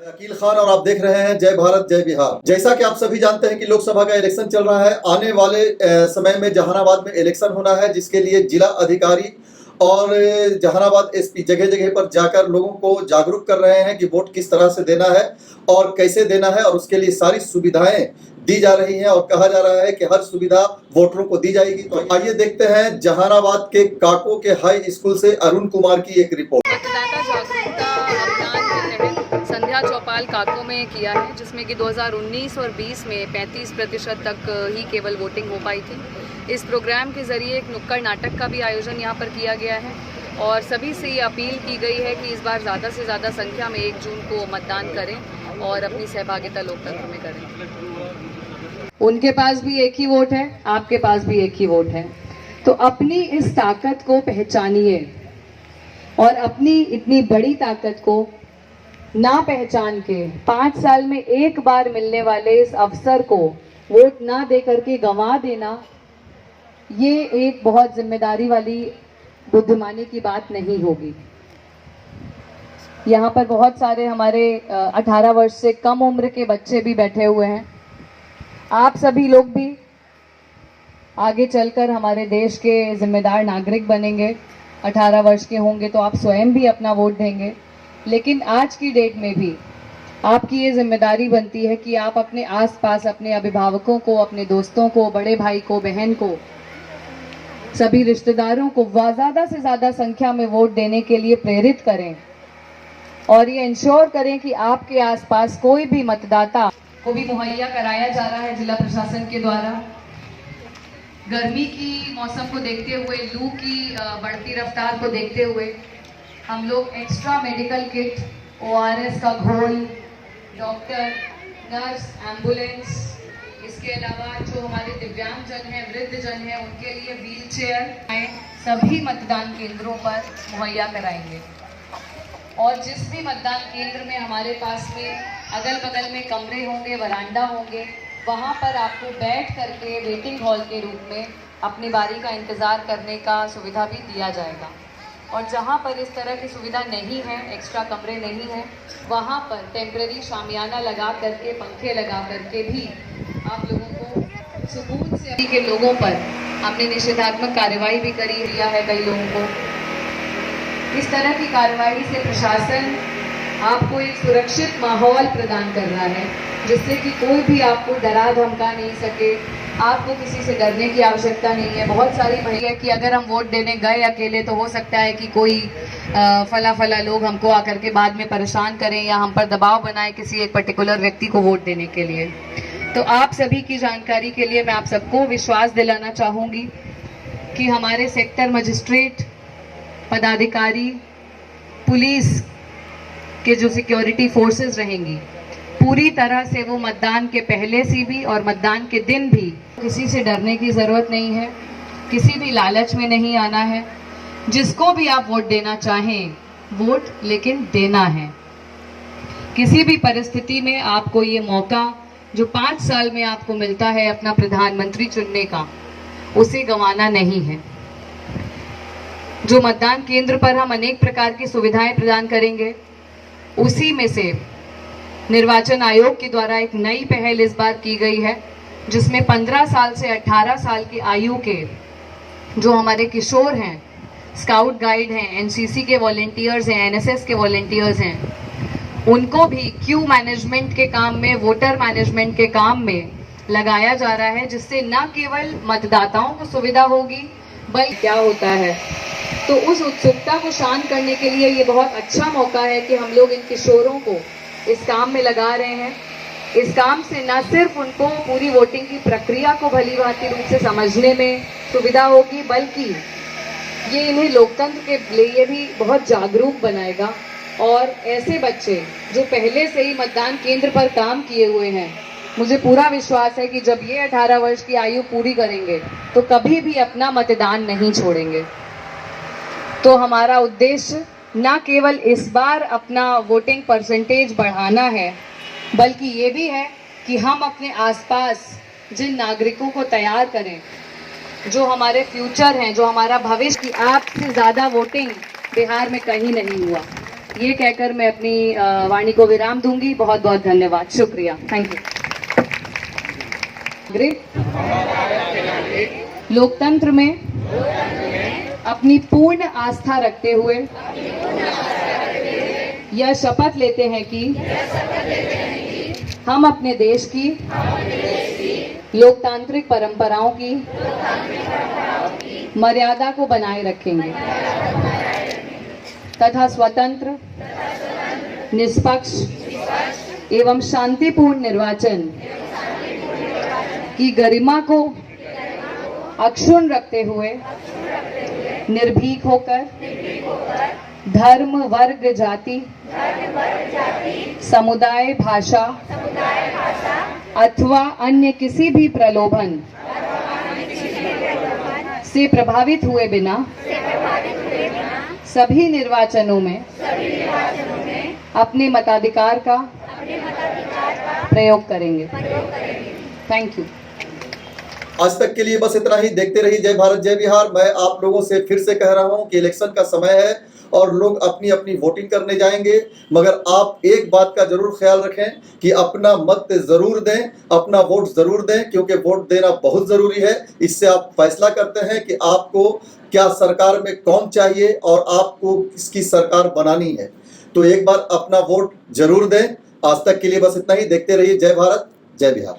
अकील खान और आप देख रहे हैं जय भारत जय बिहार। जैसा कि आप सभी जानते हैं कि लोकसभा का इलेक्शन चल रहा है। आने वाले समय में जहानाबाद में इलेक्शन होना है, जिसके लिए जिला अधिकारी और जहानाबाद एसपी जगह जगह पर जाकर लोगों को जागरूक कर रहे हैं कि वोट किस तरह से देना है और कैसे देना है, और उसके लिए सारी सुविधाएं दी जा रही हैं और कहा जा रहा है कि हर सुविधा वोटरों को दी जाएगी। तो आइए देखते हैं जहानाबाद के काको के हाई स्कूल से अरुण कुमार की एक रिपोर्ट। मतदाता जागरूकता अभियान के तहत संध्या चौपाल काको में किया है, जिसमें कि 2019 और 20 में 35% तक ही केवल वोटिंग हो पाई थी। इस प्रोग्राम के जरिए एक नुक्कड़ नाटक का भी आयोजन यहाँ पर किया गया है और सभी से ये अपील की गई है कि इस बार ज़्यादा से ज़्यादा संख्या में 1 जून को मतदान करें और अपनी सहभागिता लोकतंत्र में करें। उनके पास भी एक ही वोट है, आपके पास भी एक ही वोट है, तो अपनी इस ताकत को पहचानिए और अपनी इतनी बड़ी ताकत को ना पहचान के 5 साल में एक बार मिलने वाले इस अवसर को वोट ना दे करके गंवा देना, ये एक बहुत जिम्मेदारी वाली बुद्धिमानी की बात नहीं होगी। यहाँ पर बहुत सारे हमारे 18 वर्ष से कम उम्र के बच्चे भी बैठे हुए हैं। आप सभी लोग भी आगे चलकर हमारे देश के जिम्मेदार नागरिक बनेंगे। 18 वर्ष के होंगे तो आप स्वयं भी अपना वोट देंगे, लेकिन आज की डेट में भी आपकी ये जिम्मेदारी बनती है कि आप अपने आसपास अपने अभिभावकों को, अपने दोस्तों को, बड़े भाई को, बहन को, सभी रिश्तेदारों को ज़्यादा से ज़्यादा संख्या में वोट देने के लिए प्रेरित करें और ये इंश्योर करें कि आपके आसपास कोई भी मतदाता को भी मुहैया कराया जा रहा है जिला प्रशासन के द्वारा। गर्मी की मौसम को देखते हुए, लू की बढ़ती रफ्तार को देखते हुए हम लोग एक्स्ट्रा मेडिकल किट, ORS का घोल, डॉक्टर, नर्स, एम्बुलेंस, इसके अलावा जो हमारे दिव्यांगजन हैं, वृद्धजन हैं, उनके लिए व्हील चेयर सभी मतदान केंद्रों पर मुहैया कराएंगे। और जिस भी मतदान केंद्र में हमारे पास में अगल बगल में कमरे होंगे, वरांडा होंगे, वहाँ पर आपको बैठ करके वेटिंग हॉल के रूप में अपनी बारी का इंतज़ार करने का सुविधा भी दिया जाएगा। और जहाँ पर इस तरह की सुविधा नहीं है, एक्स्ट्रा कमरे नहीं हैं, वहाँ पर टेम्परेरी शामियाना लगा करके, पंखे लगा करके भी आप लोगों को सुकून से अभी के लोगों पर हमने निषेधात्मक कार्रवाई भी करी दिया है कई लोगों को। इस तरह की कार्रवाई से प्रशासन आपको एक सुरक्षित माहौल प्रदान कर रहा है, जिससे कि कोई भी आपको डरा धमका नहीं सके। आपको किसी से डरने की आवश्यकता नहीं है। बहुत सारी भैया कि अगर हम वोट देने गए अकेले तो हो सकता है कि कोई फला लोग हमको आकर के बाद में परेशान करें या हम पर दबाव बनाएं किसी एक पर्टिकुलर व्यक्ति को वोट देने के लिए। तो आप सभी की जानकारी के लिए मैं आप सबको विश्वास दिलाना चाहूँगी कि हमारे सेक्टर मजिस्ट्रेट, पदाधिकारी, पुलिस के जो सिक्योरिटी फोर्सेस रहेंगी, पूरी तरह से वो मतदान के पहले से भी और मतदान के दिन भी किसी से डरने की ज़रूरत नहीं है, किसी भी लालच में नहीं आना है। जिसको भी आप वोट देना चाहें, वोट लेकिन देना है। किसी भी परिस्थिति में आपको ये मौका जो 5 साल में आपको मिलता है अपना प्रधानमंत्री चुनने का, उसे गंवाना नहीं है। जो मतदान केंद्र पर हम अनेक प्रकार की सुविधाएं प्रदान करेंगे, उसी में से निर्वाचन आयोग के द्वारा एक नई पहल इस बार की गई है, जिसमें 15 साल से 18 साल की आयु के जो हमारे किशोर हैं, स्काउट गाइड हैं, NCC के वॉलेंटियर्स हैं, NSS के वॉलेंटियर्स हैं, उनको भी क्यू मैनेजमेंट के काम में, वोटर मैनेजमेंट के काम में लगाया जा रहा है, जिससे न केवल मतदाताओं को सुविधा होगी बल्कि क्या होता है, तो उस उत्सुकता को शांत करने के लिए ये बहुत अच्छा मौका है कि हम लोग इन किशोरों को इस काम में लगा रहे हैं। इस काम से न सिर्फ उनको पूरी वोटिंग की प्रक्रिया को भली भांति रूप से समझने में सुविधा होगी, बल्कि ये इन्हें लोकतंत्र के लिए भी बहुत जागरूक बनाएगा। और ऐसे बच्चे जो पहले से ही मतदान केंद्र पर काम किए हुए हैं, मुझे पूरा विश्वास है कि जब ये 18 वर्ष की आयु पूरी करेंगे तो कभी भी अपना मतदान नहीं छोड़ेंगे। तो हमारा उद्देश्य न केवल इस बार अपना वोटिंग परसेंटेज बढ़ाना है, बल्कि ये भी है कि हम अपने आसपास जिन नागरिकों को तैयार करें, जो हमारे फ्यूचर हैं, जो हमारा भविष्य, की आपसे ज़्यादा वोटिंग बिहार में कहीं नहीं हुआ। ये कहकर मैं अपनी वाणी को विराम दूंगी। बहुत बहुत धन्यवाद, शुक्रिया, थैंक यू। लोकतंत्र में अपनी पूर्ण आस्था रखते हुए यह शपथ लेते हैं कि हम अपने देश की लोकतांत्रिक परंपराओं की मर्यादा को बनाए रखेंगे तथा स्वतंत्र, निष्पक्ष एवं शांतिपूर्ण निर्वाचन की गरिमा को अक्षुण्ण रखते हुए निर्भीक होकर धर्म, वर्ग, जाति, समुदाय, भाषा अथवा अन्य किसी भी प्रलोभन से प्रभावित हुए बिना सभी निर्वाचनों में अपने मताधिकार का प्रयोग करेंगे। Thank you. आज तक के लिए बस इतना ही। देखते रहिए जय भारत जय बिहार। मैं आप लोगों से फिर से कह रहा हूं कि इलेक्शन का समय है और लोग अपनी अपनी वोटिंग करने जाएंगे, मगर आप एक बात का जरूर ख्याल रखें कि अपना मत जरूर दें, अपना वोट जरूर दें, क्योंकि वोट देना बहुत जरूरी है। इससे आप फैसला करते हैं कि आपको क्या सरकार में कौन चाहिए और आपको किसकी सरकार बनानी है। तो एक बार अपना वोट जरूर दें। आज तक के लिए बस इतना ही। देखते रहिए जय भारत जय बिहार।